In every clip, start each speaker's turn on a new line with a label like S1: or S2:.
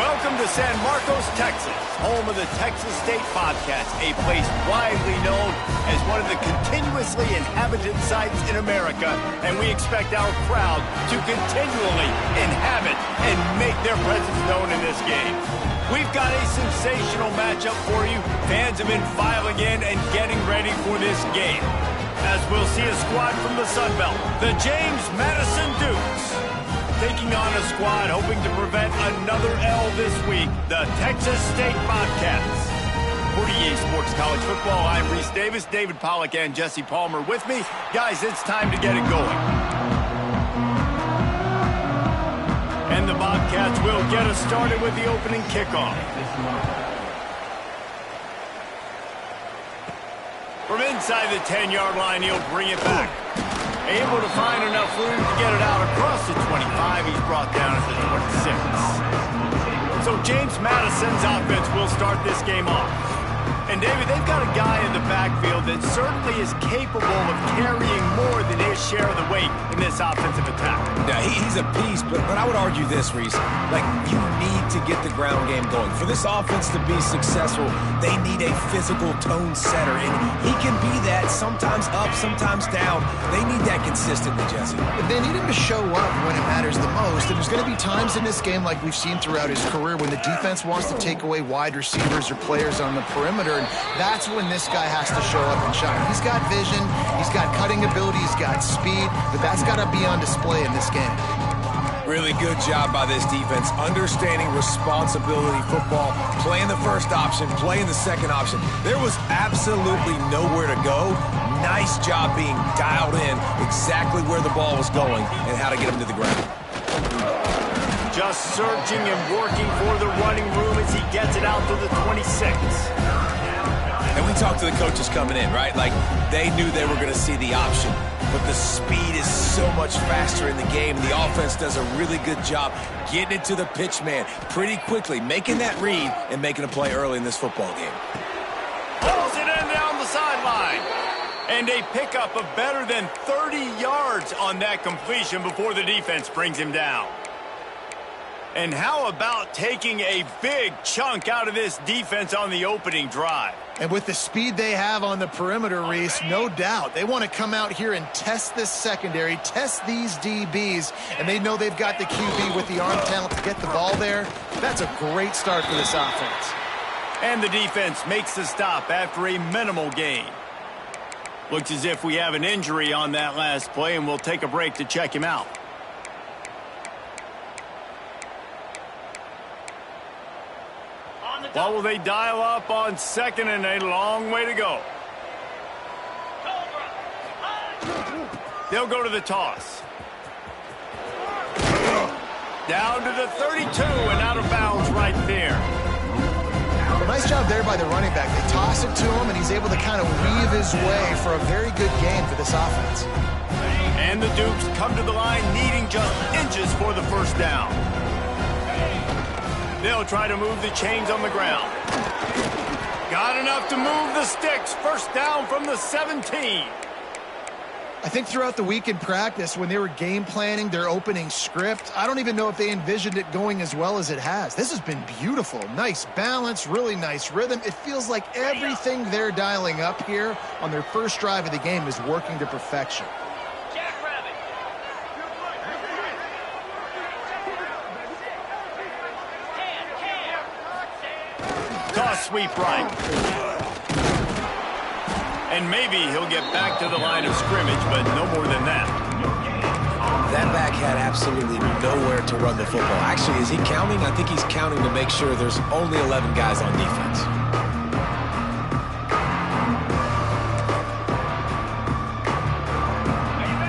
S1: Welcome to San Marcos, Texas, home of the Texas State Bobcats, a place widely known as one of the continuously inhabited sites in America, and we expect our crowd to continually inhabit and make their presence known in this game. We've got a sensational matchup for you. Fans have been filing in and getting ready for this game, as we'll see a squad from the Sun Belt, the James Madison Dukes, taking on a squad hoping to prevent another L this week, the Texas State Bobcats. For EA Sports College Football, I'm Reese Davis, David Pollack, and Jesse Palmer with me. Guys, it's time to get it going. And the Bobcats will get us started with the opening kickoff. From inside the 10-yard line, he'll bring it back. Able to find enough room to get it out across the 25. He's brought down at the 26. So James Madison's offense will start this game off. And, David, they've got a guy in the backfield that certainly is capable of carrying more than his share of the weight in this offensive attack.
S2: Yeah, he's a piece, but I would argue this, Reese. Like, you need to get the ground game going. For this offense to be successful, they need a physical tone setter, and he can be that, sometimes up, sometimes down. They need that consistently, Jesse.
S3: They need him to show up when it matters the most, and there's going to be times in this game like we've seen throughout his career when the defense wants to take away wide receivers or players on the perimeter, and that's when this guy has to show up and shine. He's got vision, he's got cutting ability, he's got speed, but that's got to be on display in this game.
S2: Really good job by this defense, understanding responsibility football, playing the first option, playing the second option. There was absolutely nowhere to go. Nice job being dialed in exactly where the ball was going and how to get him to the ground.
S1: Just searching and working for the running room as he gets it out to the 26.
S2: And we talked to the coaches coming in, right? Like, they knew they were going to see the option. But the speed is so much faster in the game. The offense does a really good job getting it to the pitch man pretty quickly, making that read and making a play early in this football game.
S1: Pulls it in down the sideline. And a pickup of better than 30 yards on that completion before the defense brings him down. And how about taking a big chunk out of this defense on the opening drive?
S3: And with the speed they have on the perimeter, Reese, no doubt, they want to come out here and test this secondary, test these DBs, and they know they've got the QB with the arm talent to get the ball there. That's a great start for this offense.
S1: And the defense makes the stop after a minimal gain. Looks as if we have an injury on that last play, and we'll take a break to check him out. What will they dial up on second and a long way to go? They'll go to the toss. Down to the 32 and out of bounds right there.
S3: Well, nice job there by the running back. They toss it to him, and he's able to kind of weave his way for a very good game for this offense.
S1: And the Dukes come to the line needing just inches for the first down. They'll try to move the chains on the ground. Got enough to move the sticks. First down from the 17.
S3: I think throughout the week in practice, when they were game planning their opening script, I don't even know if they envisioned it going as well as it has. This has been beautiful. Nice balance, really nice rhythm. It feels like everything they're dialing up here on their first drive of the game is working to perfection.
S1: Toss sweep right. And maybe he'll get back to the line of scrimmage, but no more than that.
S2: That back had absolutely nowhere to run the football. Actually, is he counting? I think he's counting to make sure there's only 11 guys on defense.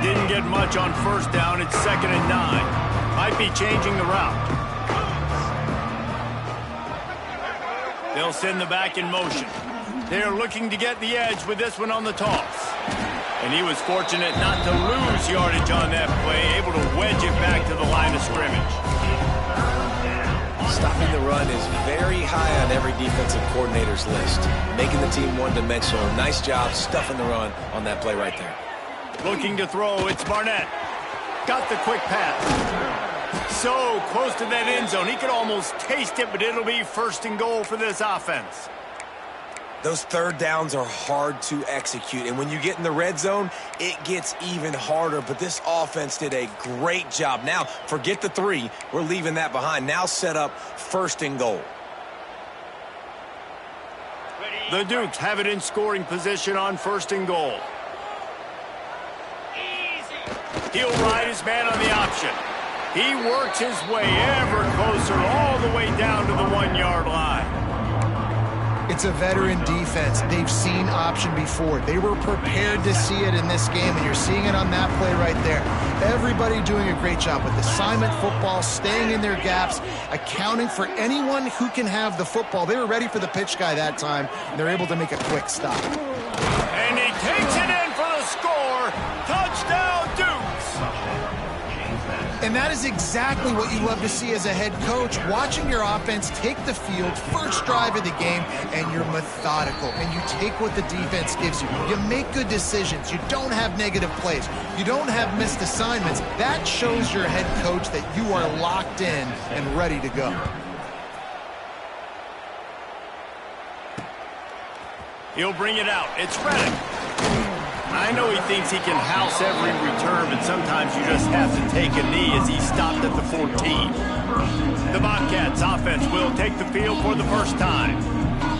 S1: Didn't get much on first down. It's 2nd and 9. Might be changing the route. They'll send the back in motion. They're looking to get the edge with this one on the toss. And he was fortunate not to lose yardage on that play, able to wedge it back to the line of scrimmage.
S2: Stopping the run is very high on every defensive coordinator's list. Making the team one-dimensional. Nice job stuffing the run on that play right there.
S1: Looking to throw, it's Barnett. Got the quick pass. So close to that end zone. He could almost taste it, but it'll be 1st and goal for this offense.
S2: Those third downs are hard to execute, and when you get in the red zone, it gets even harder, but this offense did a great job. Now, forget the 3. We're leaving that behind. Now set up 1st and goal.
S1: The Dukes have it in scoring position on 1st and goal. He'll ride his man on the option. He works his way ever closer all the way down to the 1-yard line.
S3: It's a veteran defense. They've seen option before. They were prepared to see it in this game, and you're seeing it on that play right there. Everybody doing a great job with assignment football, staying in their gaps, accounting for anyone who can have the football. They were ready for the pitch guy that time, and they're able to make a quick stop.
S1: And he takes it in for the score. Touchdown, Dukes.
S3: And that is exactly what you love to see as a head coach, watching your offense take the field, first drive of the game, and you're methodical, and you take what the defense gives you. You make good decisions. You don't have negative plays. You don't have missed assignments. That shows your head coach that you are locked in and ready to go.
S1: He'll bring it out. It's Reddick. I know he thinks he can house every return, but sometimes you just have to take a knee as he stopped at the 14. The Bobcats offense will take the field for the first time.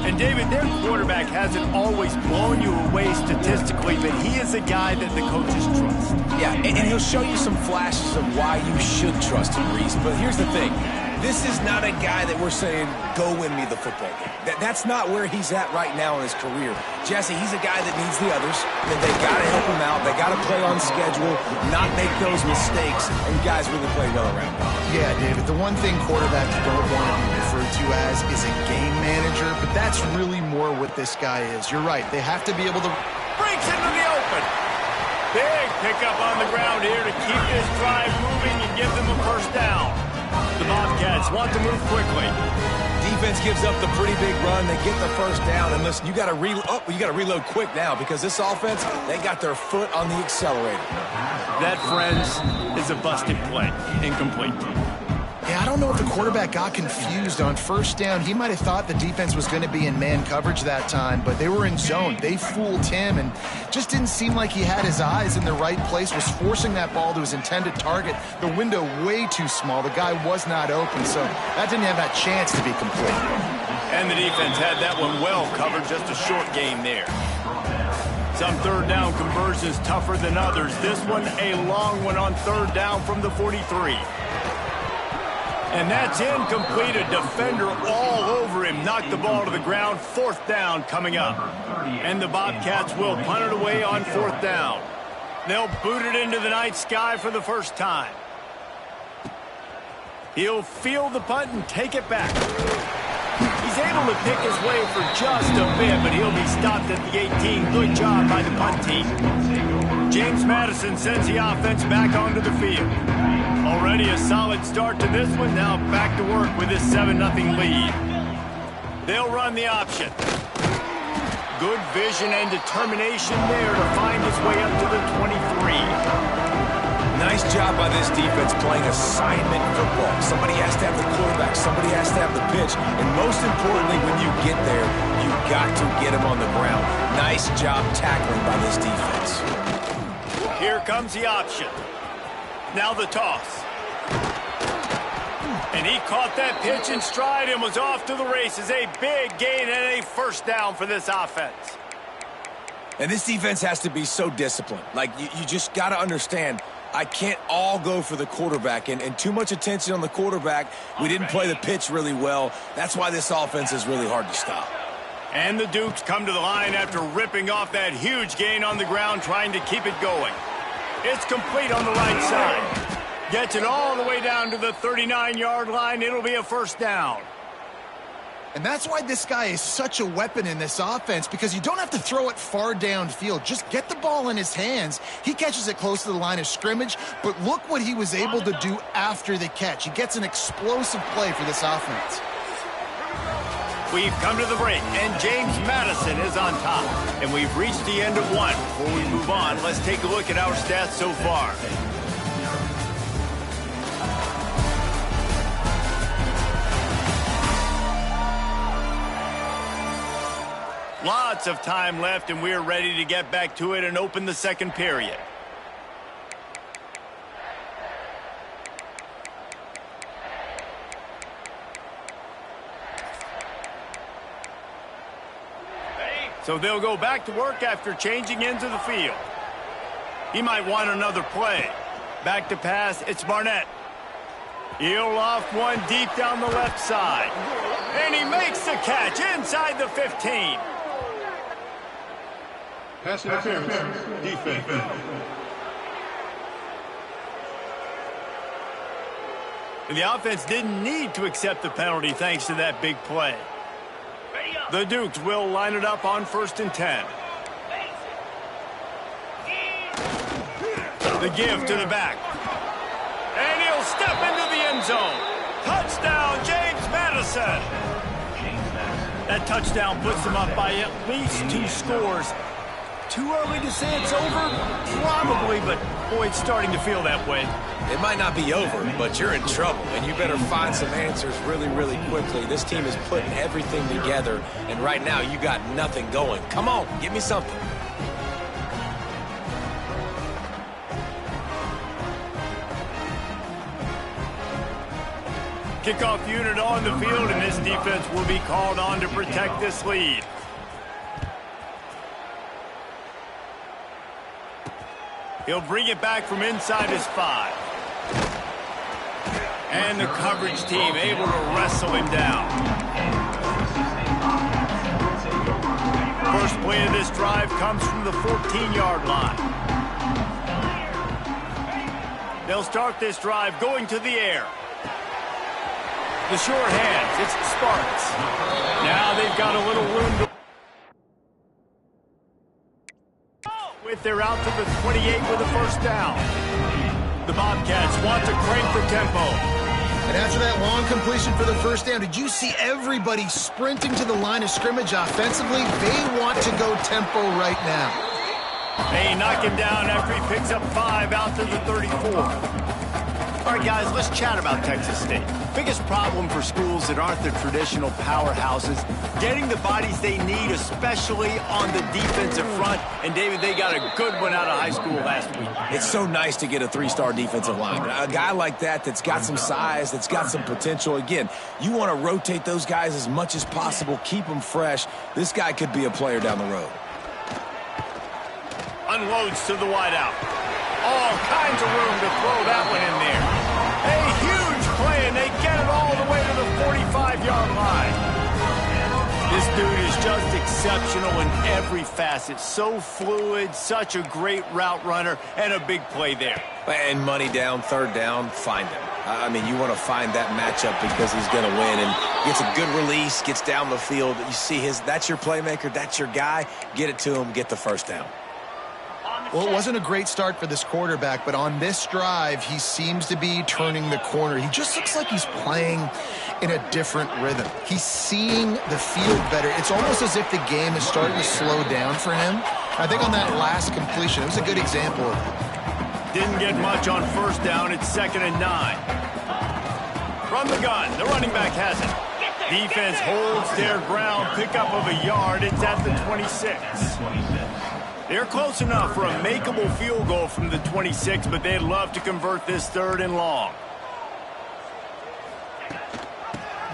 S1: And David, their quarterback hasn't always blown you away statistically, but he is a guy that the coaches trust.
S2: Yeah, and he'll show you some flashes of why you should trust him, Reese. But here's the thing. This is not a guy that we're saying, go win me the football game. That's not where he's at right now in his career. Jesse, he's a guy that needs the others. They got to help him out. They got to play on schedule, not make those mistakes, and guys really play well around him.
S3: Yeah, David, the one thing quarterbacks don't want to be referred to as is a game manager, but that's really more what this guy is. You're right. They have to be able to...
S1: Breaks into the open. Big pickup on the ground here to keep this drive moving and give them a first down. The Bobcats want to move quickly.
S2: Defense gives up the pretty big run. They get the first down. And listen, you got to reload quick now because this offense, they got their foot on the accelerator.
S1: That, friends, is a busted play. Incomplete.
S3: Yeah, I don't know if the quarterback got confused on first down. He might have thought the defense was going to be in man coverage that time, but they were in zone. They fooled him and just didn't seem like he had his eyes in the right place, was forcing that ball to his intended target. The window way too small. The guy was not open, so that didn't have that chance to be complete.
S1: And the defense had that one well covered, just a short gain there. Some third down conversions tougher than others. This one a long one on third down from the 43. And that's incomplete. A defender all over him. Knocked the ball to the ground. Fourth down coming up. And the Bobcats will punt it away on fourth down. They'll boot it into the night sky for the first time. He'll field the punt and take it back. He's able to pick his way for just a bit, but he'll be stopped at the 18. Good job by the punt team. James Madison sends the offense back onto the field. Already a solid start to this one. Now back to work with this 7-0 lead. They'll run the option. Good vision and determination there to find his way up to the 23.
S2: Nice job by this defense playing assignment football. Somebody has to have the quarterback. Somebody has to have the pitch. And most importantly, when you get there, you've got to get him on the ground. Nice job tackling by this defense.
S1: Here comes the option. Now the toss. And he caught that pitch in stride and was off to the races. A big gain and a first down for this offense.
S2: And this defense has to be so disciplined. Like, you just got to understand, I can't all go for the quarterback. And too much attention on the quarterback. We didn't play the pitch really well. That's why this offense is really hard to stop.
S1: And the Dukes come to the line after ripping off that huge gain on the ground, trying to keep it going. It's complete on the right side. Gets it all the way down to the 39-yard line. It'll be a first down.
S3: And that's why this guy is such a weapon in this offense, because you don't have to throw it far downfield. Just get the ball in his hands. He catches it close to the line of scrimmage, but look what he was able to do after the catch. He gets an explosive play for this offense.
S1: We've come to the break, and James Madison is on top. And we've reached the end of one. Before we move on, let's take a look at our stats so far. Lots of time left, and we're ready to get back to it and open the second period. So they'll go back to work after changing into the field. He might want another play. Back to pass, it's Barnett. He'll loft one deep down the left side. And he makes the catch inside the 15.
S4: Pass interference, defense.
S1: The offense didn't need to accept the penalty thanks to that big play. The Dukes will line it up on 1st and 10. The give to the back. And he'll step into the end zone. Touchdown, James Madison. That touchdown puts them up by at least 2 scores. Too early to say it's over? Probably, but boy, it's starting to feel that way.
S2: It might not be over, but you're in trouble, and you better find some answers really, really quickly. This team is putting everything together, and right now you got nothing going. Come on, give me something.
S1: Kickoff unit on the field, and this defense will be called on to protect this lead. He'll bring it back from inside his 5. And the coverage team able to wrestle him down. First play of this drive comes from the 14-yard line. They'll start this drive going to the air. The short hands, it's the Spartans. Now they've got a little room to... They're out to the 28 with a first down. The Bobcats want to crank the tempo.
S3: And after that long completion for the first down, did you see everybody sprinting to the line of scrimmage offensively? They want to go tempo right now.
S1: They knock him down after he picks up 5 out to the 34. All right, guys, let's chat about Texas State. Biggest problem for schools that aren't the traditional powerhouses, getting the bodies they need, especially on the defensive front. And, David, they got a good one out of high school last week.
S2: It's so nice to get a 3-star defensive lineman. A guy like that's got some size, that's got some potential. Again, you want to rotate those guys as much as possible, keep them fresh. This guy could be a player down the road.
S1: Unloads to the wideout. All kinds of room to throw that one in there. A huge play, and they get it all the way to the 45-yard line. This dude is just exceptional in every facet. So fluid, such a great route runner, and a big play there.
S2: And money down, third down, find him. I mean, you want to find that matchup because he's going to win, and gets a good release, gets down the field. You see that's your playmaker, that's your guy. Get it to him, get the first down.
S3: Well, it wasn't a great start for this quarterback, but on this drive, he seems to be turning the corner. He just looks like he's playing in a different rhythm. He's seeing the field better. It's almost as if the game is starting to slow down for him. I think on that last completion, it was a good example of it.
S1: Didn't get much on first down. It's 2nd and 9. From the gun, the running back has it. Defense holds their ground, pickup of a yard. It's at the 26. They're close enough for a makeable field goal from the 26, but they'd love to convert this 3rd and long.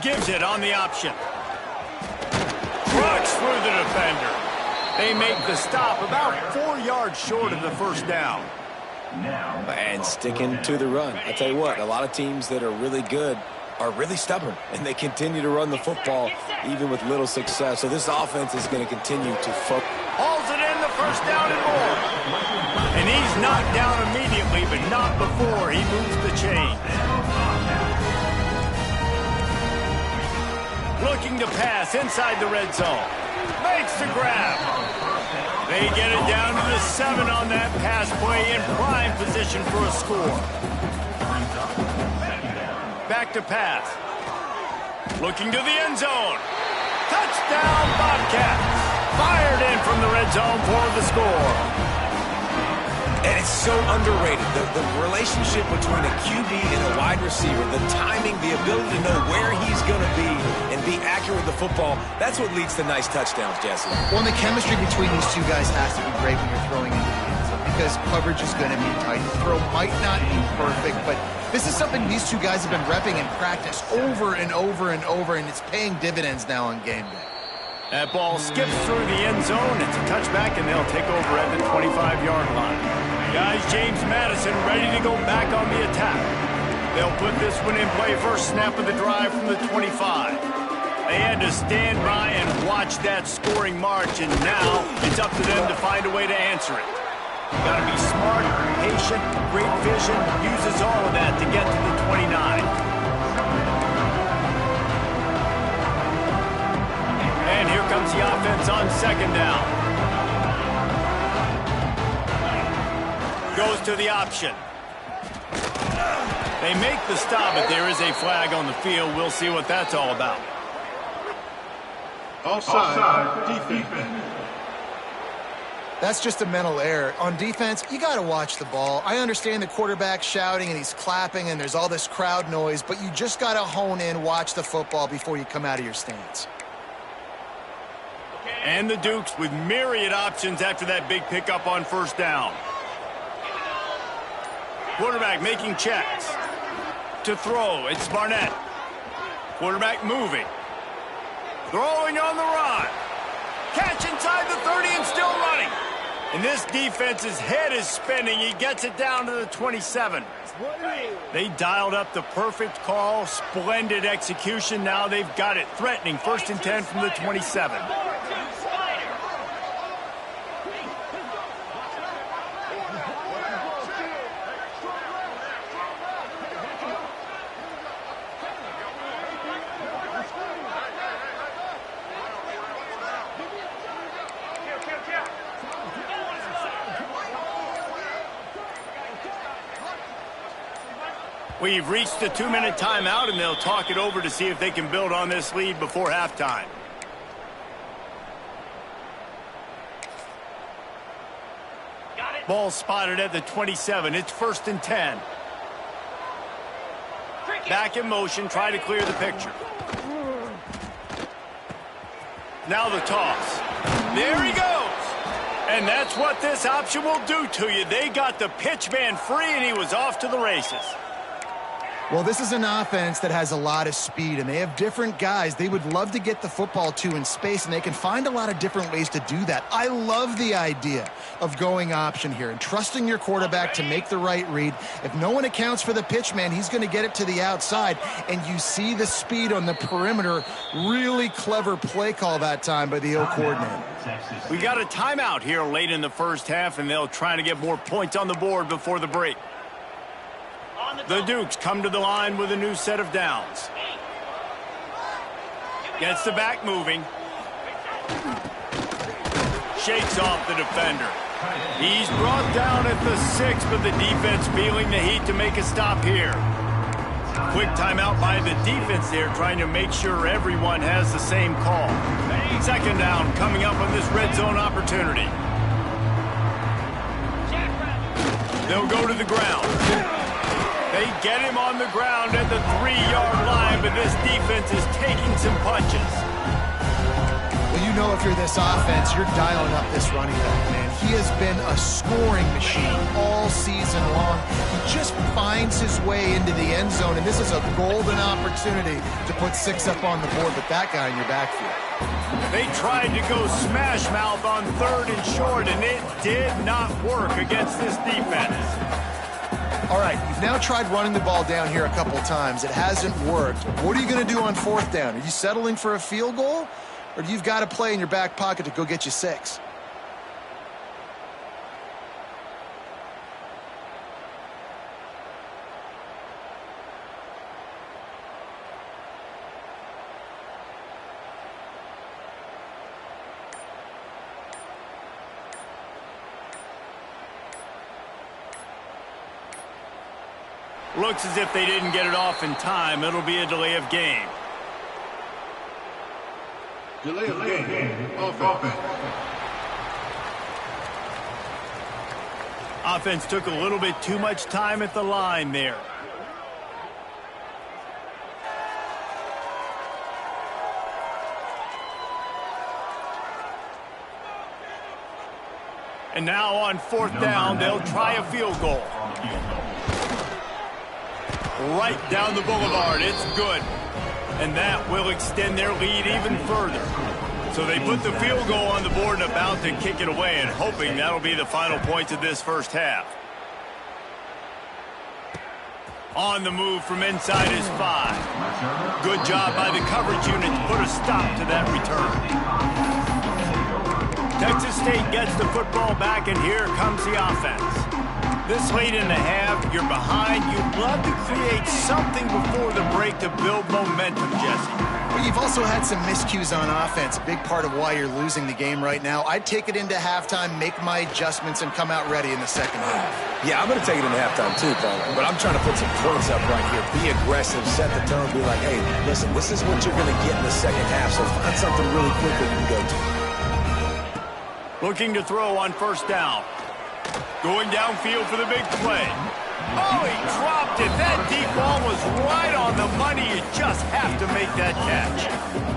S1: Gives it on the option. Trucks through the defender. They make the stop about 4 yards short of the first down.
S2: And sticking to the run. I tell you what, a lot of teams that are really good are really stubborn, and they continue to run the football even with little success. So this offense is going to continue to focus.
S1: Hauls it in, the first down and more. And he's knocked down immediately, but not before he moves the chains. Looking to pass inside the red zone. Makes the grab. They get it down to the 7 on that pass play, in prime position for a score. Back to pass. Looking to the end zone. Touchdown, Bobcats. Fired in from the red zone for the score.
S2: And it's so underrated. The relationship between a QB and a wide receiver, the timing, the ability to know where he's going to be and be accurate with the football, that's what leads to nice touchdowns, Jesse.
S3: Well, and the chemistry between these two guys has to be great when you're throwing into the end zone because coverage is going to be tight. The throw might not be perfect, but this is something these two guys have been repping in practice over and over and over, and it's paying dividends now on game day.
S1: That ball skips through the end zone. It's a touchback, and they'll take over at the 25-yard line. Guys, James Madison ready to go back on the attack. They'll put this one in play first snap of the drive from the 25. They had to stand by and watch that scoring march, and now it's up to them to find a way to answer it. Got to be smart, patient, great vision, uses all of that to get to the 29. And here comes the offense on 2nd down. Goes to the option. They make the stop, but there is a flag on the field. We'll see what that's all about.
S4: Offside, defense.
S3: That's just a mental error. On defense, you got to watch the ball. I understand the quarterback shouting and he's clapping and there's all this crowd noise, but you just got to hone in, watch the football before you come out of your stance.
S1: And the Dukes with myriad options after that big pickup on first down. Quarterback making checks. To throw, it's Barnett. Quarterback moving. Throwing on the run. Catch inside the 30 and still running. And this defense's head is spinning. He gets it down to the 27. They dialed up the perfect call. Splendid execution. Now they've got it. Threatening 1st and 10 from the 27. We've reached the 2-minute timeout, and they'll talk it over to see if they can build on this lead before halftime. Ball spotted at the 27. It's 1st and 10. Back in motion, try to clear the picture. Now the toss. There he goes. And that's what this option will do to you. They got the pitch man free, and he was off to the races.
S3: Well, this is an offense that has a lot of speed, and they have different guys they would love to get the football to in space, and they can find a lot of different ways to do that. I love the idea of going option here and trusting your quarterback to make the right read. If no one accounts for the pitch man, he's going to get it to the outside, and you see the speed on the perimeter. Really clever play call that time by the O coordinator.
S1: We got a timeout here late in the first half, and they'll try to get more points on the board before the break. The Dukes come to the line with a new set of downs. Gets the back moving. Shakes off the defender. He's brought down at the 6, but the defense feeling the heat to make a stop here. Quick timeout by the defense there, trying to make sure everyone has the same call. 2nd down coming up on this red zone opportunity. They'll go to the ground. They get him on the ground at the 3-yard line, but this defense is taking some punches.
S3: Well, you know if you're this offense, you're dialing up this running back, man. He has been a scoring machine all season long. He just finds his way into the end zone, and this is a golden opportunity to put 6 up on the board with that guy in your backfield.
S1: They tried to go smash mouth on 3rd and short, and it did not work against this defense.
S3: All right, you've now tried running the ball down here a couple times. It hasn't worked. What are you going to do on 4th down? Are you settling for a field goal? Or do you got to play in your back pocket to go get you 6?
S1: Looks as if they didn't get it off in time. It'll be a delay of game.
S4: Delay of game. Offense.
S1: Offense took a little bit too much time at the line there. And now on 4th down, they'll try a field goal. Right down the boulevard. It's good. And that will extend their lead even further. So they put the field goal on the board and about to kick it away, and hoping that'll be the final points of this first half. On the move from inside is 5. Good job by the coverage unit to put a stop to that return. Texas State gets the football back, and here comes the offense. This late in the half, you're behind. You'd love to create something before the break to build momentum, Jesse.
S3: But you've also had some miscues on offense, a big part of why you're losing the game right now. I'd take it into halftime, make my adjustments, and come out ready in the second half.
S2: Yeah, I'm going to take it into halftime too, Paul. But I'm trying to put some points up right here. Be aggressive, set the tone, be like, hey, listen, this is what you're going to get in the second half, so find something really quick that you can go to.
S1: Looking to throw on first down. Going downfield for the big play. Oh, he dropped it. That deep ball was right on the money. You just have to make that catch.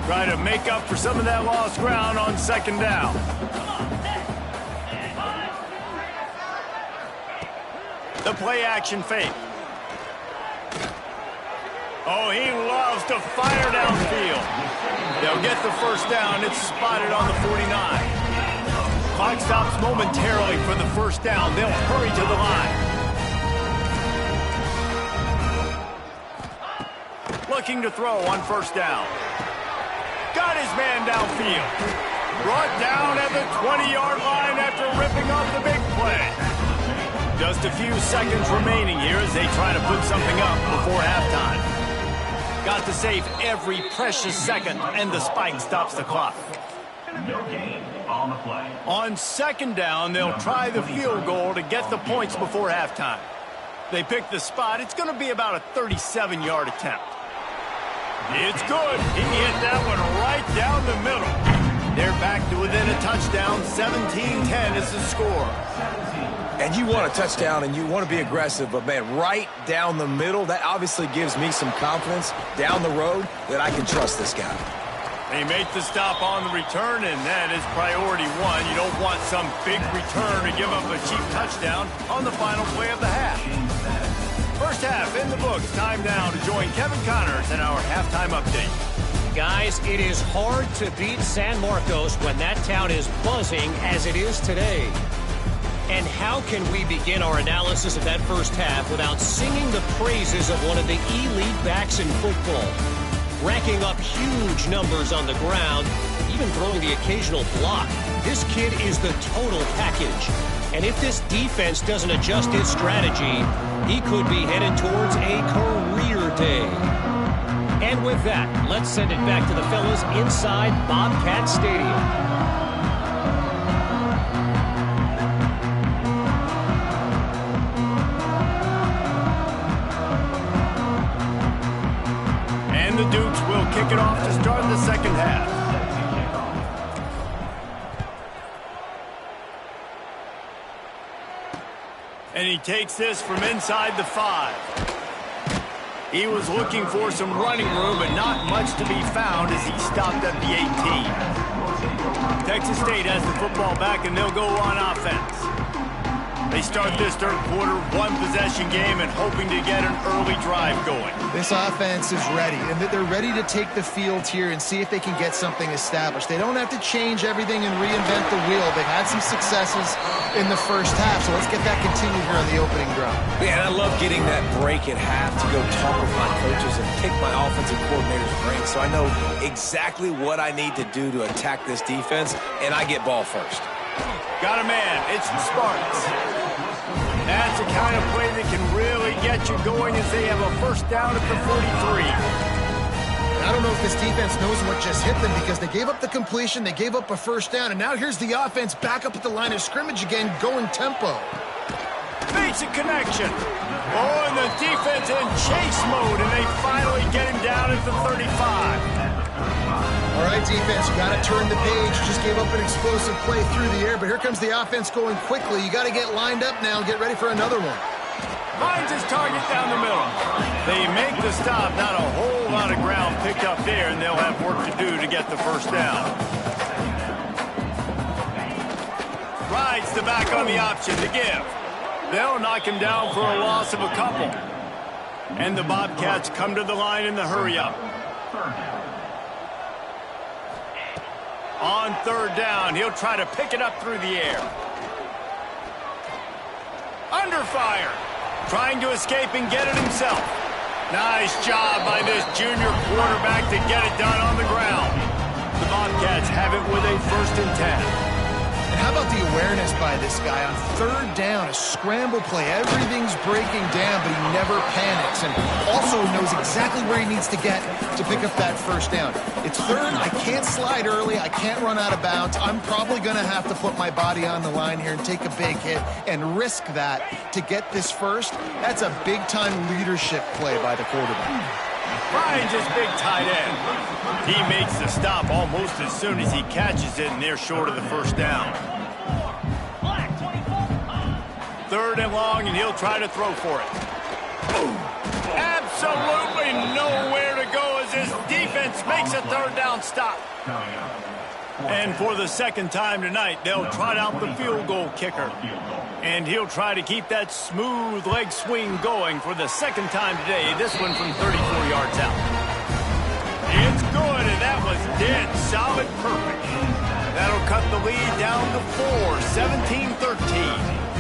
S1: Try to make up for some of that lost ground on second down. The play action fake. Oh, he loves to fire downfield. They'll get the first down. It's spotted on the 49. Clock stops momentarily for the first down. They'll hurry to the line. Looking to throw on first down. Got his man downfield. Brought down at the 20-yard line after ripping off the big play. Just a few seconds remaining here as they try to put something up before halftime. Got to save every precious second, and the spike stops the clock.
S4: No gain on the play.
S1: On second down, they'll try the field goal to get the points before halftime. They pick the spot. It's going to be about a 37-yard attempt. It's good. He hit that one right down the middle. They're back to within a touchdown. 17-10 is the score.
S2: And you want a touchdown and you want to be aggressive, but, man, right down the middle, that obviously gives me some confidence down the road that I can trust this guy.
S1: They make the stop on the return, and that is priority one. You don't want some big return to give up a cheap touchdown on the final play of the half. First half in the books. Time now to join Kevin Connors in our halftime update.
S5: Guys, it is hard to beat San Marcos when that town is buzzing as it is today. And how can we begin our analysis of that first half without singing the praises of one of the elite backs in football? Racking up huge numbers on the ground, even throwing the occasional block. This kid is the total package. And if this defense doesn't adjust its strategy, he could be headed towards a career day. And with that, let's send it back to the fellas inside Bobcat Stadium.
S1: The Dukes will kick it off to start the second half. And he takes this from inside the 5. He was looking for some running room, but not much to be found as he stopped at the 18. Texas State has the football back, and they'll go on offense. They start this third quarter, one-possession game, and hoping to get an early drive going.
S3: This offense is ready, and they're ready to take the field here and see if they can get something established. They don't have to change everything and reinvent the wheel. They've had some successes in the first half, so let's get that continued here on the opening drive.
S2: Yeah, and I love getting that break at half to go talk with my coaches and pick my offensive coordinator's brain so I know exactly what I need to do to attack this defense, and I get ball first.
S1: Got a man. It's the Spartans. That's the kind of play that can really get you going as they have a first down at the 43.
S3: I don't know if this defense knows what just hit them because they gave up the completion, they gave up a first down, and now here's the offense back up at the line of scrimmage again, going tempo.
S1: Makes a connection. Oh, and the defense in chase mode, and they finally get him down at the 35.
S3: All right, defense, you got to turn the page. You just gave up an explosive play through the air, but here comes the offense going quickly. You got to get lined up now and get ready for another one.
S1: Finds his target down the middle. They make the stop. Not a whole lot of ground picked up there, and they'll have work to do to get the first down. Rides the back on the option to give. They'll knock him down for a loss of a couple. And the Bobcats come to the line in the hurry-up. On third down, he'll try to pick it up through the air. Under fire. Trying to escape and get it himself. Nice job by this junior quarterback to get it done on the ground. The Bobcats have it with a 1st and 10.
S3: And how How about the awareness by this guy on third down, a scramble play. Everything's breaking down, but he never panics and also knows exactly where he needs to get to pick up that first down. It's third. I can't slide early. I can't run out of bounds. I'm probably going to have to put my body on the line here and take a big hit and risk that to get this first. That's a big-time leadership play by the quarterback.
S1: Finds his big tight end. He makes the stop almost as soon as he catches it, and they're short of the first down. Third and long, and he'll try to throw for it. Absolutely nowhere to go as his defense makes a third down stop. And for the second time tonight, they'll trot out the field goal kicker. And he'll try to keep that smooth leg swing going for the second time today. This one from 34 yards out. It's good, and that was dead solid perfect. That'll cut the lead down to 4, 17-13.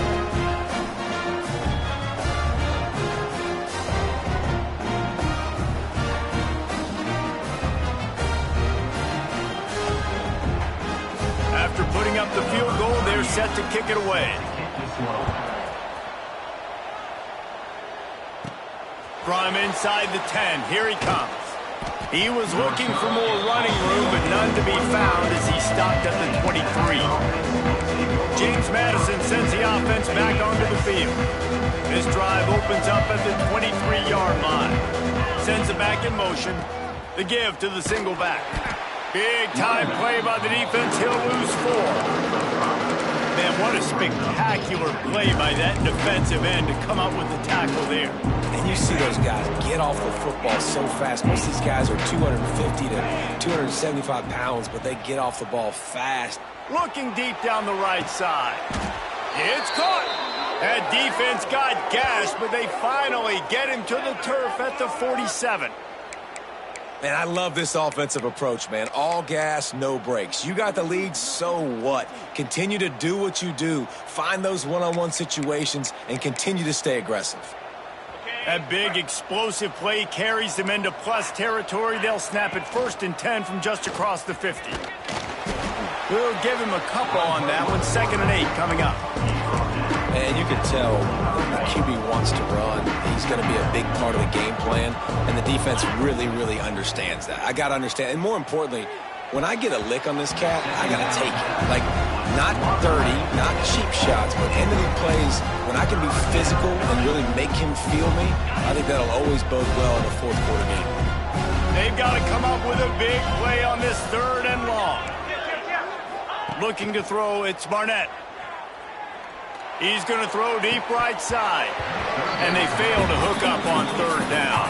S1: After putting up the field goal, they're set to kick it away. From inside the 10, here he comes. He was looking for more running room, but none to be found as he stopped at the 23. James Madison sends the offense back onto the field. This drive opens up at the 23-yard line. Sends it back in motion. The give to the single back. Big time play by the defense. He'll lose 4. Man, what a spectacular play by that defensive end to come up with the tackle there.
S2: And you see those guys get off the football so fast. Most of these guys are 250 to 275 pounds, but they get off the ball fast.
S1: Looking deep down the right side. It's caught. That defense got gashed, but they finally get him to the turf at the 47.
S2: Man, I love this offensive approach, man. All gas, no brakes. You got the lead, so what? Continue to do what you do. Find those one-on-one situations and continue to stay aggressive.
S1: That big explosive play carries them into plus territory. They'll snap it 1st and 10 from just across the 50. We'll give him a couple on that one. 2nd and 8 coming up.
S2: And you can tell the QB wants to run. He's going to be a big part of the game plan, and the defense really, really understands that. I got to understand, and more importantly, when I get a lick on this cat, I got to take it. Like, not 30, not cheap shots, but end of the plays, when I can be physical and really make him feel me, I think that'll always bode well in the fourth quarter game.
S1: They've got to come up with a big play on this 3rd and long. Looking to throw, it's Barnett. He's going to throw deep right side. And they fail to hook up on 3rd down.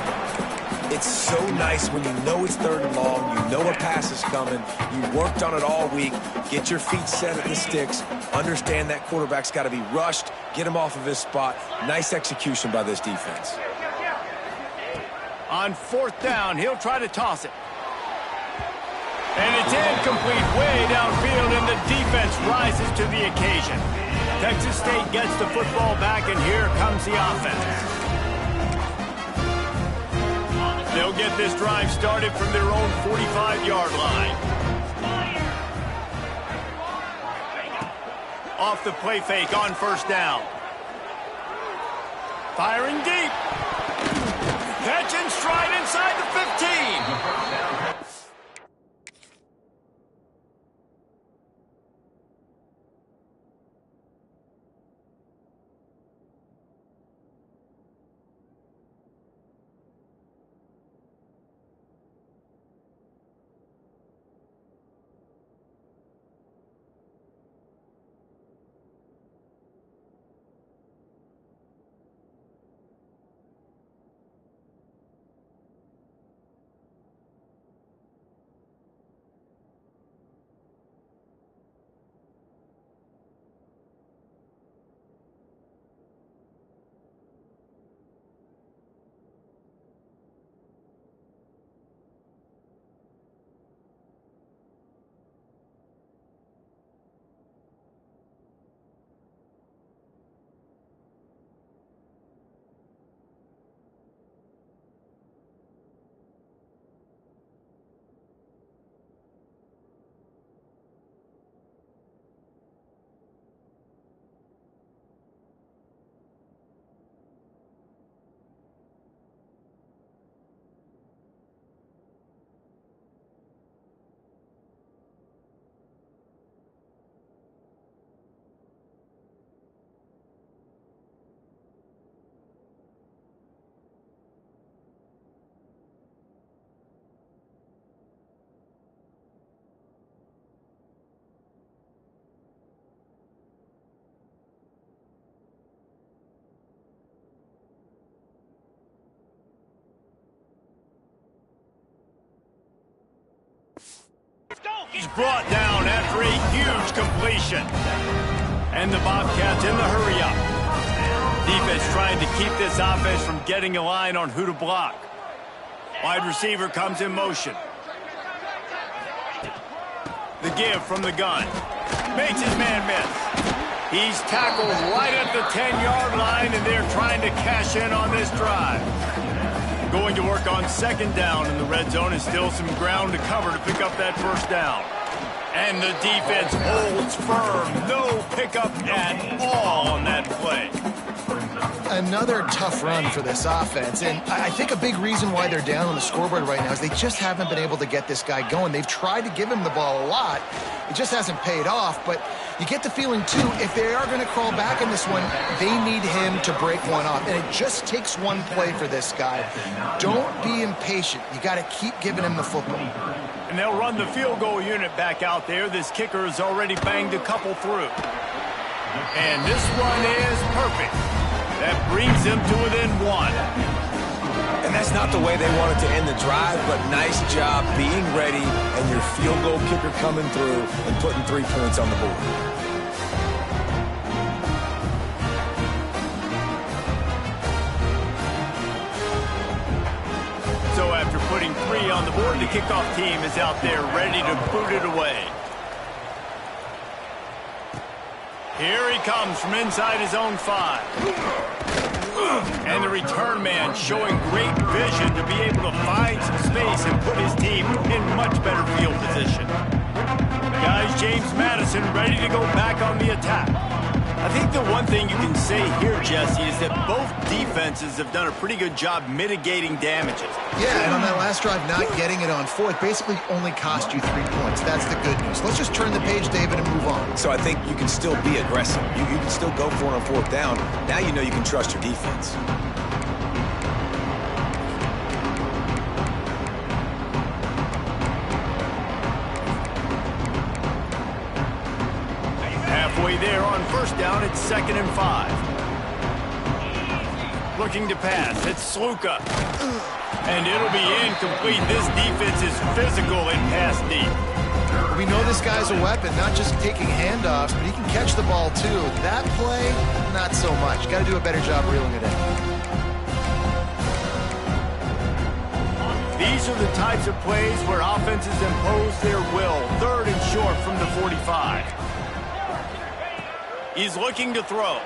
S2: It's so nice when you know it's 3rd and long, you know a pass is coming, you worked on it all week, get your feet set at the sticks, understand that quarterback's got to be rushed, get him off of his spot. Nice execution by this defense.
S1: On 4th down, he'll try to toss it. And it's incomplete way downfield, and the defense rises to the occasion. Texas State gets the football back, and here comes the offense. They'll get this drive started from their own 45-yard line. Off the play fake on 1st down. Firing deep. Catch and stride inside the 15. He's brought down after a huge completion. And the Bobcats in the hurry-up. Defense trying to keep this offense from getting a line on who to block. Wide receiver comes in motion. The give from the gun. Makes his man miss. He's tackled right at the 10-yard line, and they're trying to cash in on this drive. Going to work on second down in the red zone, and still some ground to cover to pick up that first down. And the defense holds firm. No pickup at all on that play.
S3: Another tough run for this offense, and I think a big reason why they're down on the scoreboard right now is they just haven't been able to get this guy going. They've tried to give him the ball a lot. It just hasn't paid off, but you get the feeling, too, if they are going to crawl back in this one, they need him to break one off, and it just takes one play for this guy. Don't be impatient. You got to keep giving him the football.
S1: And they'll run the field goal unit back out there. This kicker has already banged a couple through. And this one is perfect. That brings them to within one.
S2: And that's not the way they wanted to end the drive, but nice job being ready and your field goal kicker coming through and putting 3 points on the board.
S1: So after putting 3 on the board, the kickoff team is out there ready to boot it away. Here he comes from inside his own 5. And the return man showing great vision to be able to find some space and put his team in much better field position. Guys, James Madison ready to go back on the attack. I think the one thing you can say here, Jesse, is that both defenses have done a pretty good job mitigating damages.
S3: Yeah, and on that last drive, not getting it on fourth basically only cost you 3 points. That's the good news. Let's just turn the page, David, and move on.
S2: So I think you can still be aggressive. You can still go for it on fourth down. Now you know you can trust your defense.
S1: Halfway there on first down, it's 2nd and 5. Looking to pass, it's Sluka. And it'll be incomplete. This defense is physical in pass deep.
S3: We know this guy's a weapon, not just taking handoffs, but he can catch the ball too. That play, not so much. Got to do a better job reeling it in.
S1: These are the types of plays where offenses impose their will. 3rd and short from the 45. He's looking to throw.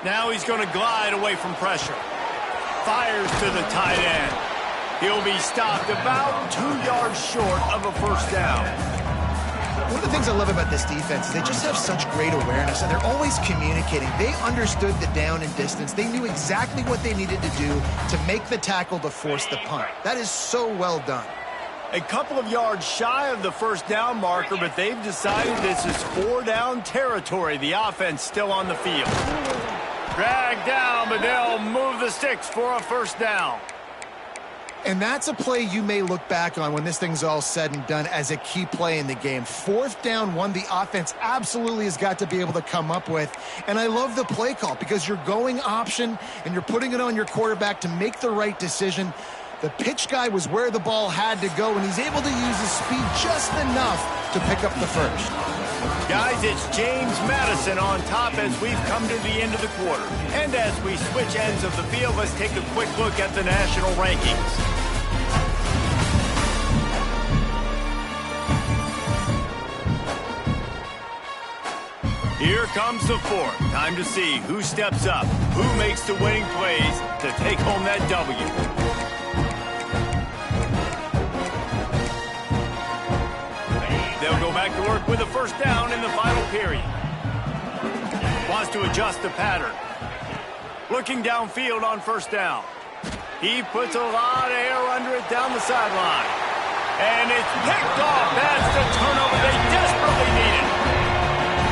S1: Now he's going to glide away from pressure. Fires to the tight end. He'll be stopped about 2 yards short of a first down.
S3: One of the things I love about this defense is they just have such great awareness, and they're always communicating. They understood the down and distance. They knew exactly what they needed to do to make the tackle to force the punt. That is so well done.
S1: A couple of yards shy of the first down marker, but they've decided this is 4-down territory. The offense still on the field. Dragged down, but they'll move the sticks for a first down.
S3: And that's a play you may look back on when this thing's all said and done as a key play in the game. 4th down, one the offense absolutely has got to be able to come up with. And I love the play call because you're going option and you're putting it on your quarterback to make the right decision. The pitch guy was where the ball had to go, and he's able to use his speed just enough to pick up the first.
S1: Guys, it's James Madison on top as we've come to the end of the quarter. And as we switch ends of the field, let's take a quick look at the national rankings. Here comes the 4th. Time to see who steps up, who makes the winning plays to take home that W. They'll go back to work with a first down in the final period. Wants to adjust the pattern. Looking downfield on first down. He puts a lot of air under it down the sideline. And it's picked off. That's the turnover they desperately needed.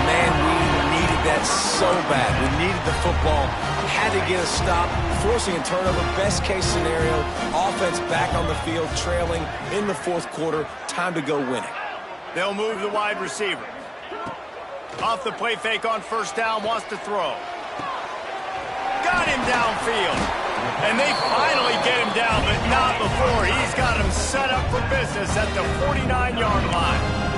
S2: Man, we needed that so bad. We needed the football. Had to get a stop. Forcing a turnover. Best case scenario. Offense back on the field. Trailing in the 4th quarter. Time to go winning.
S1: They'll move the wide receiver. Off the play fake on first down, wants to throw. Got him downfield. And they finally get him down, but not before. He's got him set up for business at the 49-yard line.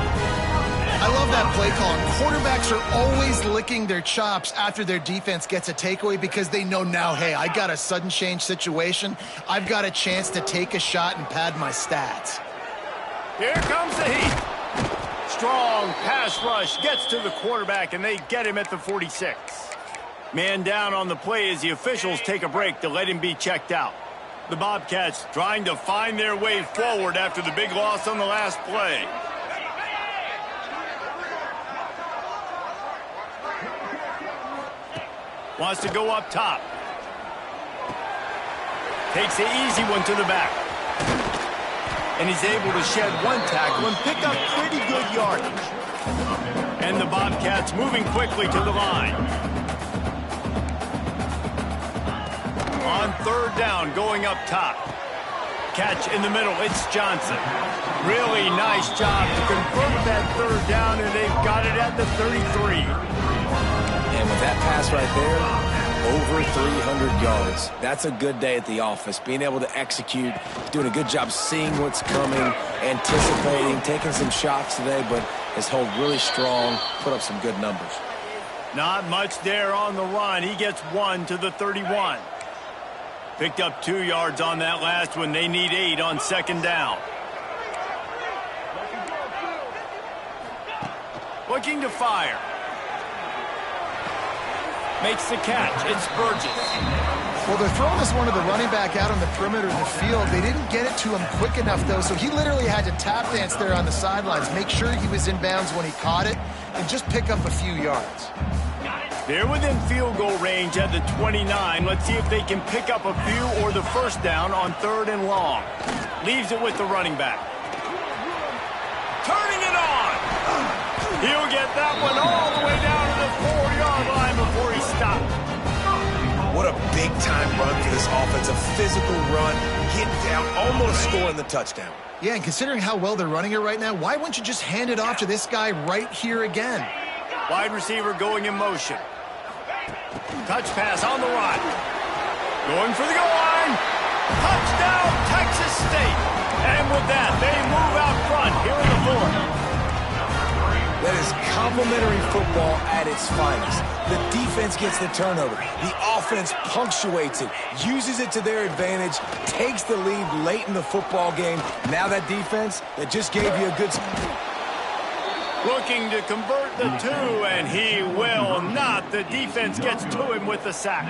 S3: I love that play call. Quarterbacks are always licking their chops after their defense gets a takeaway because they know now, hey, I got a sudden change situation. I've got a chance to take a shot and pad my stats.
S1: Here comes the heat. Strong pass rush gets to the quarterback, and they get him at the 46. Man down on the play as the officials take a break to let him be checked out. The Bobcats trying to find their way forward after the big loss on the last play. Wants to go up top. Takes the easy one to the back. And he's able to shed one tackle and pick up pretty good yardage. And the Bobcats moving quickly to the line. On third down, going up top. Catch in the middle, it's Johnson. Really nice job to convert that third down, and they've got it at the 33.
S2: And with that pass right there, over 300 yards. That's a good day at the office. Being able to execute, doing a good job seeing what's coming, anticipating, taking some shots today, but has held really strong, put up some good numbers.
S1: Not much there on the run. He gets one to the 31. Picked up 2 yards on that last one. They need 8 on second down. Looking to fire. Makes the catch. It's Burgess.
S3: Well, they're throwing this one to the running back out on the perimeter of the field. They didn't get it to him quick enough, though, so he literally had to tap dance there on the sidelines, make sure he was in bounds when he caught it, and just pick up a few yards.
S1: They're within field goal range at the 29. Let's see if they can pick up a few or the first down on third and long. Leaves it with the running back. Turning it on. He'll get that one all the way down to the 4-yard line before he stopped.
S2: What a big-time run for this offense. A physical run, get down, almost scoring the touchdown.
S3: Yeah, and considering how well they're running it right now, why wouldn't you just hand it off to this guy right here again?
S1: Wide receiver going in motion. Touch pass on the run. Going for the goal line. Touchdown, Texas State. And with that, they move out front here in the fourth.
S2: That is complimentary football at its finest. The defense gets the turnover. The offense punctuates it, uses it to their advantage, takes the lead late in the football game. Now that defense that just gave you a good...
S1: Looking to convert the 2, and he will not. The defense gets to him with the sack.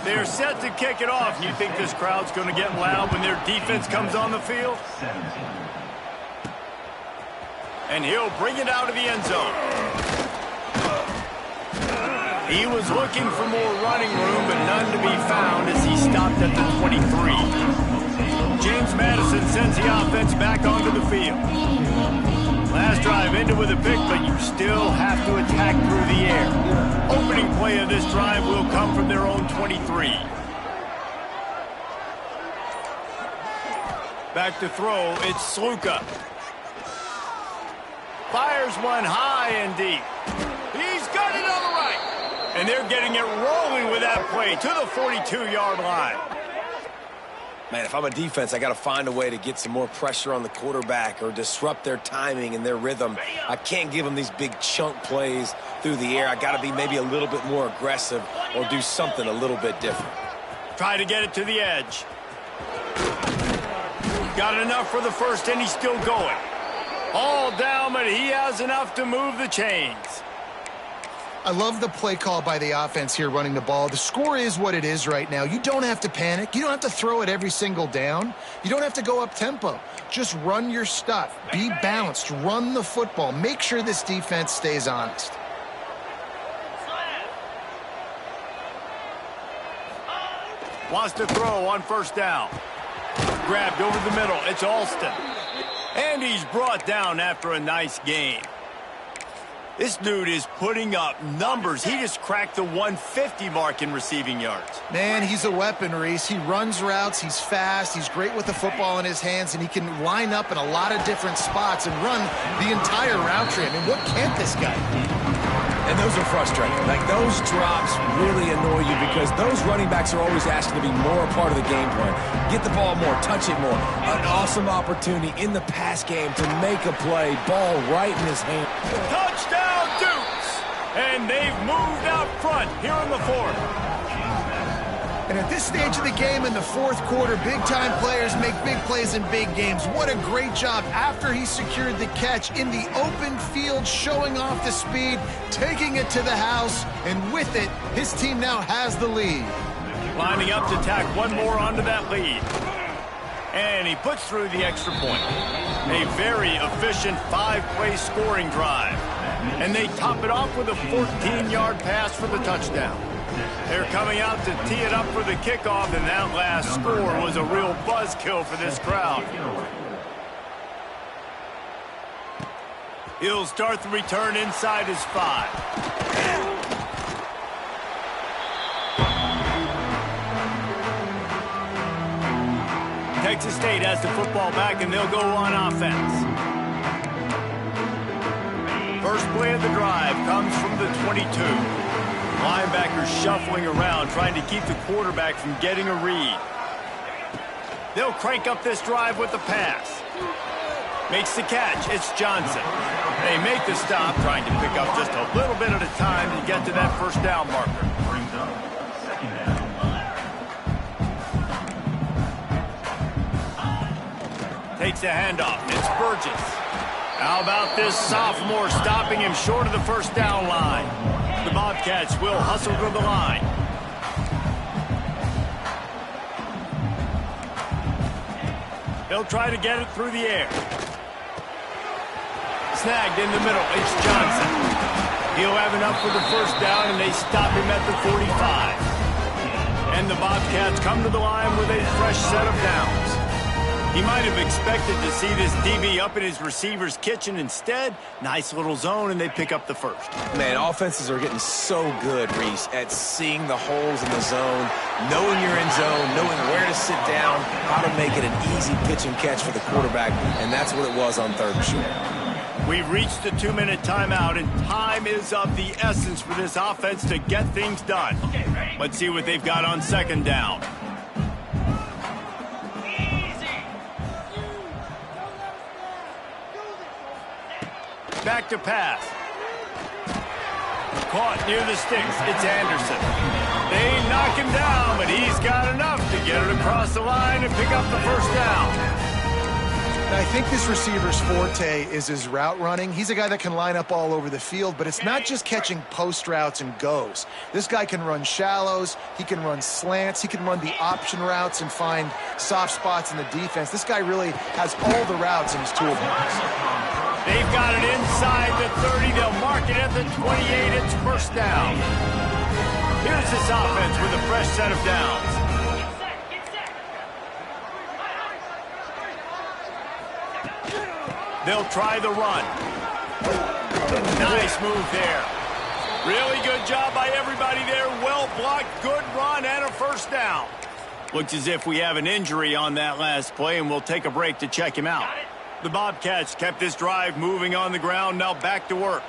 S1: They're set to kick it off. You think this crowd's going to get loud when their defense comes on the field? And he'll bring it out of the end zone. He was looking for more running room, but none to be found as he stopped at the 23. James Madison sends the offense back onto the field. Last drive ended with a pick, but you still have to attack through the air. Opening play of this drive will come from their own 23. Back to throw, it's Sluka. Fires one high and deep. He's got it on the right. And they're getting it rolling with that play to the 42-yard line.
S2: Man, if I'm a defense, I got to find a way to get some more pressure on the quarterback or disrupt their timing and their rhythm. I can't give them these big chunk plays through the air. I got to be maybe a little bit more aggressive or do something a little bit different.
S1: Try to get it to the edge. Got enough for the first, and he's still going. All down, but he has enough to move the chains.
S3: I love the play call by the offense here running the ball. The score is what it is right now. You don't have to panic. You don't have to throw it every single down. You don't have to go up tempo. Just run your stuff. Be balanced. Run the football. Make sure this defense stays honest.
S1: Wants to throw on first down. Grabbed over the middle. It's Alston. And he's brought down after a nice game. This dude is putting up numbers. He just cracked the 150 mark in receiving yards.
S3: Man, he's a weapon, Reese. He runs routes. He's fast. He's great with the football in his hands, and he can line up in a lot of different spots and run the entire route tree. I mean, what can't this guy do?
S2: And those are frustrating. Like, those drops really annoy you because those running backs are always asking to be more a part of the game plan. Get the ball more, touch it more. An awesome opportunity in the pass game to make a play, ball right in his hand.
S1: Touchdown, Dukes! And they've moved out front here in the fourth.
S3: And at this stage of the game in the fourth quarter, big-time players make big plays in big games. What a great job after he secured the catch in the open field, showing off the speed, taking it to the house, and with it, his team now has the lead.
S1: Lining up to tack one more onto that lead. And he puts through the extra point. A very efficient 5-play scoring drive. And they top it off with a 14-yard pass for the touchdown. They're coming out to tee it up for the kickoff, and that last score was a real buzzkill for this crowd. He'll start the return inside his 5. Texas State has the football back, and they'll go on offense. First play of the drive comes from the 22. Linebackers shuffling around, trying to keep the quarterback from getting a read. They'll crank up this drive with the pass. Makes the catch. It's Johnson. They make the stop, trying to pick up just a little bit at a time to get to that first down marker.
S4: Brings up second down.
S1: Takes a handoff. It's Burgess. How about this sophomore stopping him short of the first down line? The Bobcats will hustle to the line. He'll try to get it through the air. Snagged in the middle. It's Johnson. He'll have enough for the first down, and they stop him at the 45. And the Bobcats come to the line with a fresh set of downs. He might have expected to see this DB up in his receiver's kitchen. Instead, nice little zone, and they pick up the first.
S2: Man, offenses are getting so good, Reese, at seeing the holes in the zone, knowing you're in zone, knowing where to sit down, how to make it an easy pitch and catch for the quarterback, and that's what it was on third and short.
S1: We've reached the 2-minute timeout, and time is of the essence for this offense to get things done. Let's see what they've got on second down. Back to pass. Caught near the sticks. It's Anderson. They knock him down, but he's got enough to get it across the line and pick up the first down.
S3: Now, I think this receiver's forte is his route running. He's a guy that can line up all over the field, but it's not just catching post routes and goes. This guy can run shallows, he can run slants, he can run the option routes and find soft spots in the defense. This guy really has all the routes in his toolbox.
S1: They've got it inside the 30. They'll mark it at the 28. It's first down. Here's this offense with a fresh set of downs. They'll try the run. Nice move there. Really good job by everybody there. Well blocked, good run, and a first down. Looks as if we have an injury on that last play, and we'll take a break to check him out. The Bobcats kept this drive moving on the ground. Now back to work.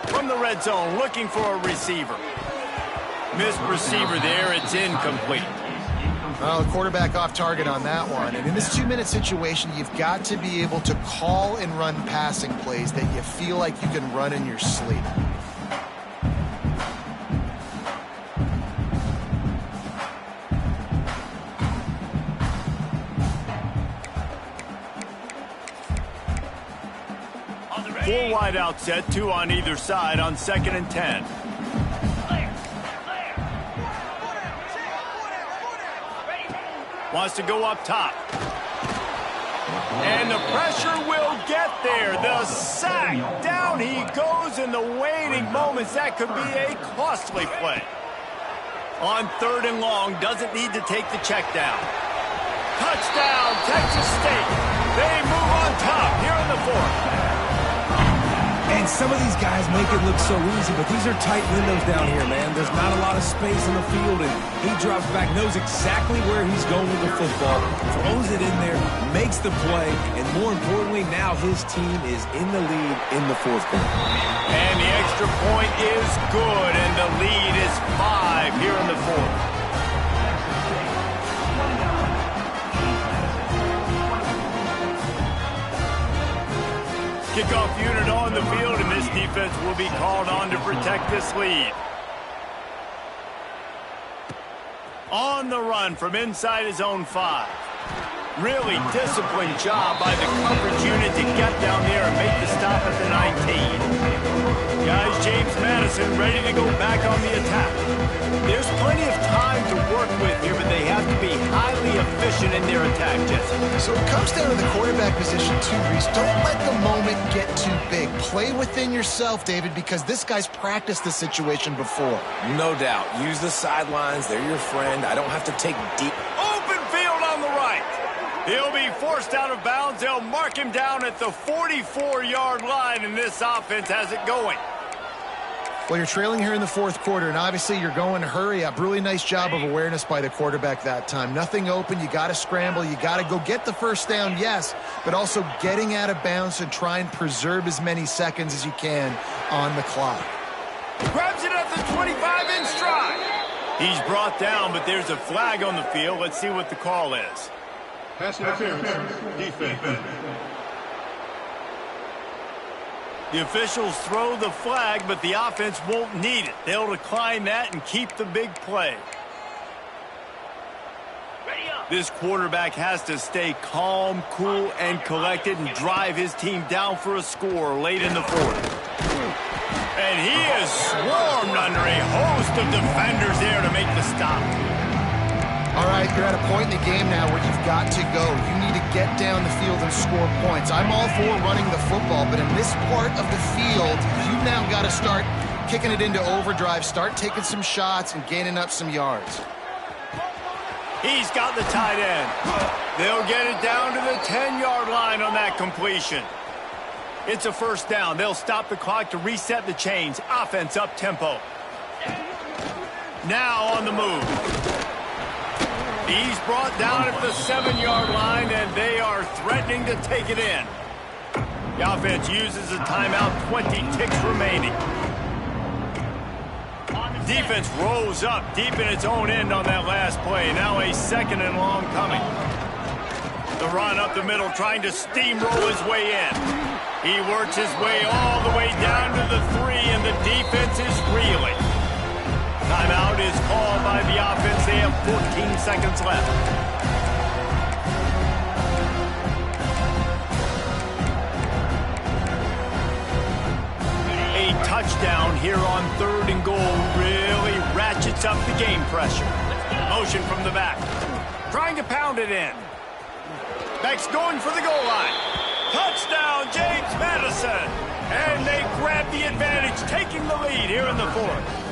S1: From the red zone, looking for a receiver. Missed receiver there. It's incomplete.
S3: Well, the quarterback off target on that one. And in this 2-minute situation, you've got to be able to call and run passing plays that you feel like you can run in your sleep.
S1: Four wide out set, 2 on either side on 2nd and 10. Wants to go up top. And the pressure will get there. The sack. Down he goes in the waiting moments. That could be a costly play. On 3rd and long, doesn't need to take the check down. Touchdown, Texas State. They move on top here in the 4th.
S2: And some of these guys make it look so easy, but these are tight windows down here, man. There's not a lot of space in the field, and he drops back, knows exactly where he's going with the football, throws it in there, makes the play, and more importantly, now his team is in the lead in the 4th quarter.
S1: And the extra point is good, and the lead is 5 here in the 4th. Kickoff unit on the field, and this defense will be called on to protect this lead. On the run from inside his own 5. Really disciplined job by the coverage unit to get down there and make the stop at the 19. Guys, James Madison ready to go back on the attack. There's plenty of time to work with here, but they have to be highly efficient in their attack, Jesse.
S3: So it comes down to the quarterback position too, Reese. Don't let the moment get too big. Play within yourself, David, because this guy's practiced this situation before.
S2: No doubt. Use the sidelines. They're your friend. I don't have to take deep.
S1: Open field on the right. He'll be forced out of bounds. They'll mark him down at the 44-yard line, and this offense has it going.
S3: Well, you're trailing here in the fourth quarter, and obviously you're going to hurry up. Really nice job of awareness by the quarterback that time. Nothing open. You got to scramble. You got to go get the first down, yes, but also getting out of bounds and try and preserve as many seconds as you can on the clock.
S1: Grabs it at the 25 in stride. He's brought down, but there's a flag on the field. Let's see what the call is.
S4: Pass interference. Defense.
S1: The officials throw the flag, but the offense won't need it. They'll decline that and keep the big play. This quarterback has to stay calm, cool, and collected and drive his team down for a score late in the fourth. And he is swarmed under a host of defenders there to make the stop.
S3: All right, you're at a point in the game now where you've got to go. You need to get down the field and score points. I'm all for running the football, but in this part of the field, you've now got to start kicking it into overdrive, start taking some shots and gaining up some yards.
S1: He's got the tight end. They'll get it down to the 10-yard line on that completion. It's a first down. They'll stop the clock to reset the chains. Offense up tempo. Now on the move. He's brought down at the 7-yard line, and they are threatening to take it in. The offense uses a timeout, 20 ticks remaining. Defense rolls up deep in its own end on that last play. Now a second and long coming. The run up the middle, trying to steamroll his way in. He works his way all the way down to the 3, and the defense is reeling. Timeout is called by the offense. They have 14 seconds left. A touchdown here on 3rd and goal really ratchets up the game pressure. Motion from the back. Trying to pound it in. Back's going for the goal line. Touchdown, James Madison. And they grab the advantage, taking the lead here in the fourth.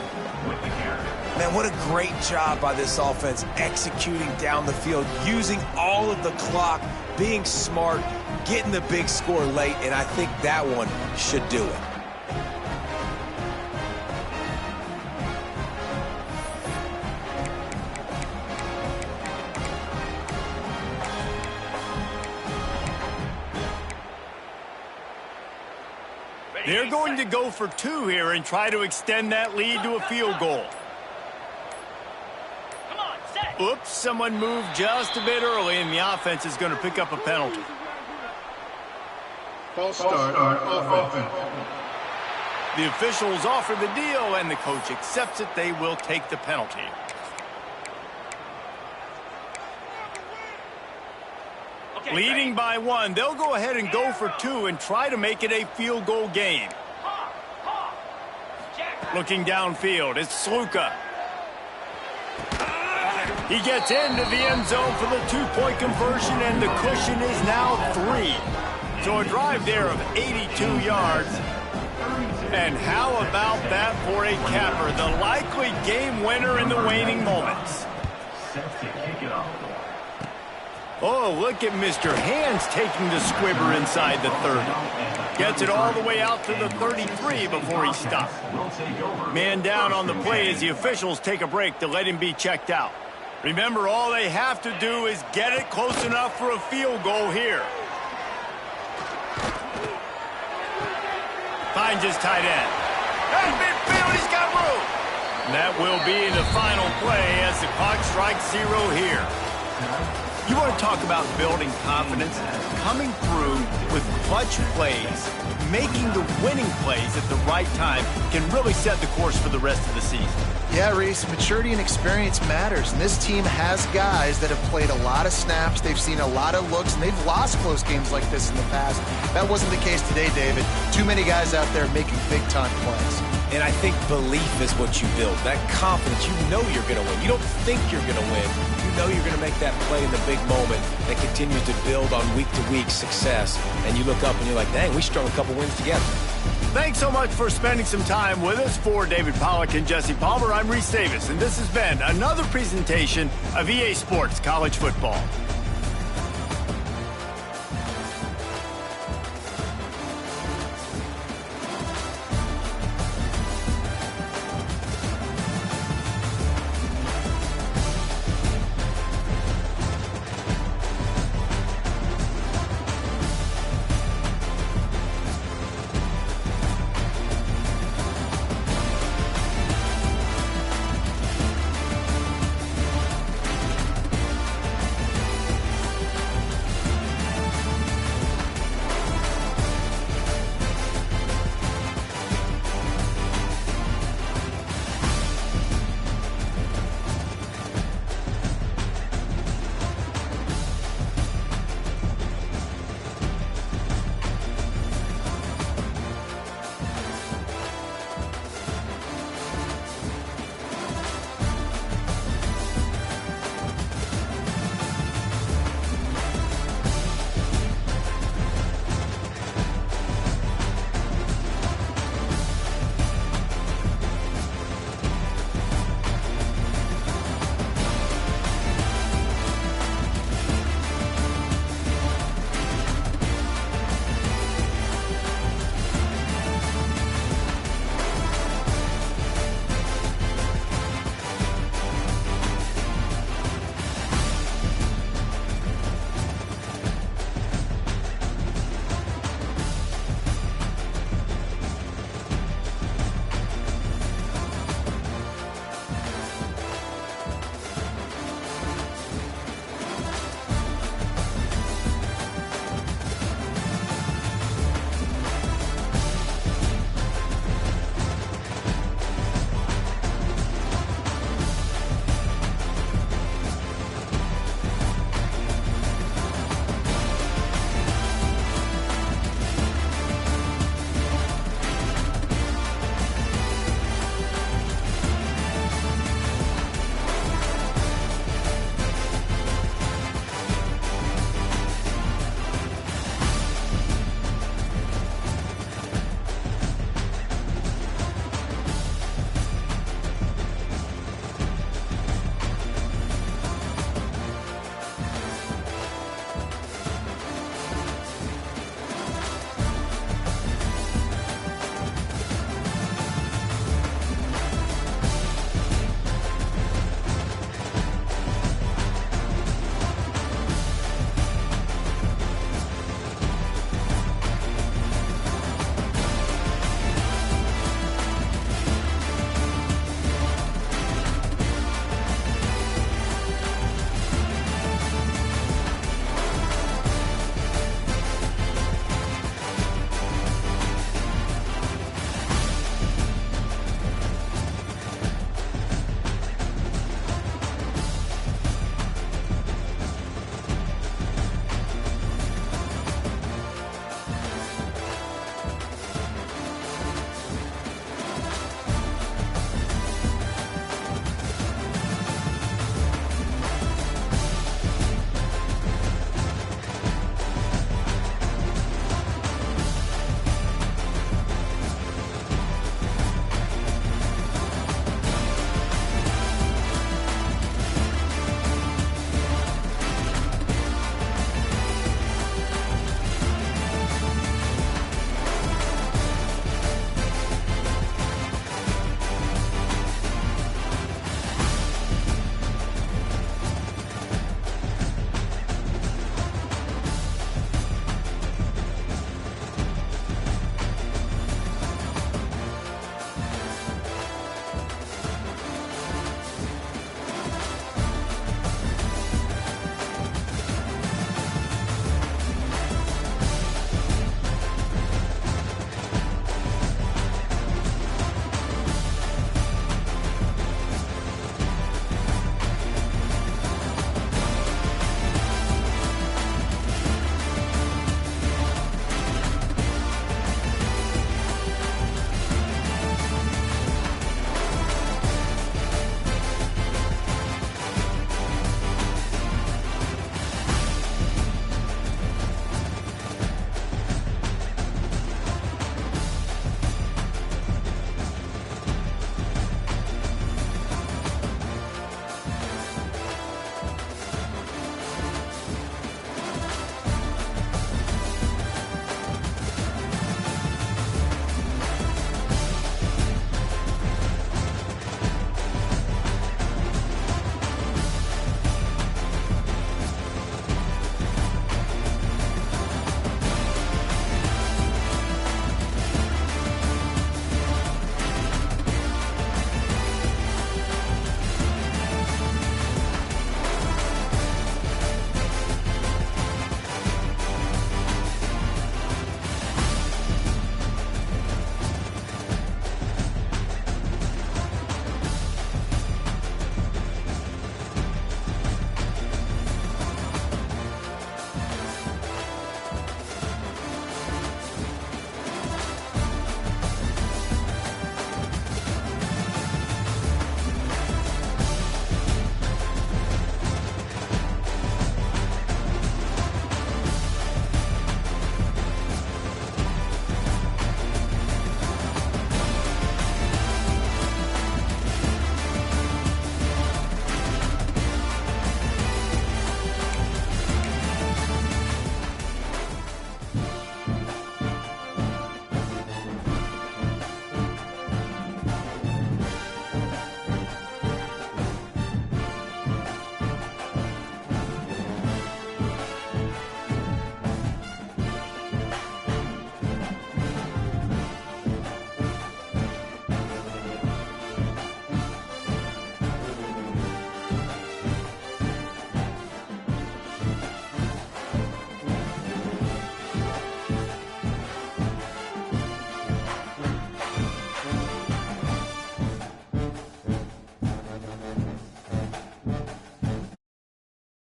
S2: Man, what a great job by this offense executing down the field, using all of the clock, being smart, getting the big score late, and I think that one should do it.
S1: They're going to go for 2 here and try to extend that lead to a field goal. Oops, someone moved just a bit early, and the offense is going to pick up a penalty.
S4: False start on offense.
S1: The officials offer the deal, and the coach accepts it. They will take the penalty. Leading by 1, they'll go ahead and go for 2 and try to make it a field goal game. Looking downfield, it's Sluka. He gets into the end zone for the 2-point conversion, and the cushion is now 3. So a drive there of 82 yards. And how about that for a capper? The likely game winner in the waning moments.
S4: Set to kick it off.
S1: Oh, look at Mr. Hands taking the squibber inside the 30. Gets it all the way out to the 33 before he stops. Man down on the play as the officials take a break to let him be checked out. Remember, all they have to do is get it close enough for a field goal here. Finds his tight end. At midfield, he's got room. And that will be the final play as the clock strikes 0 here. You want to talk about building confidence? Coming through with clutch plays, making the winning plays at the right time can really set the course for the rest of the season.
S3: Yeah, Reese, maturity and experience matters, and this team has guys that have played a lot of snaps, they've seen a lot of looks, and they've lost close games like this in the past. That wasn't the case today, David. Too many guys out there making big-time plays.
S2: And I think belief is what you build. That confidence, you know you're going to win. You don't think you're going to win. You know you're going to make that play in the big moment that continues to build on week-to-week success. And you look up and you're like, dang, we strung a couple wins together.
S1: Thanks so much for spending some time with us. For David Pollack and Jesse Palmer, I'm Reese Davis, and this has been another presentation of EA Sports College Football.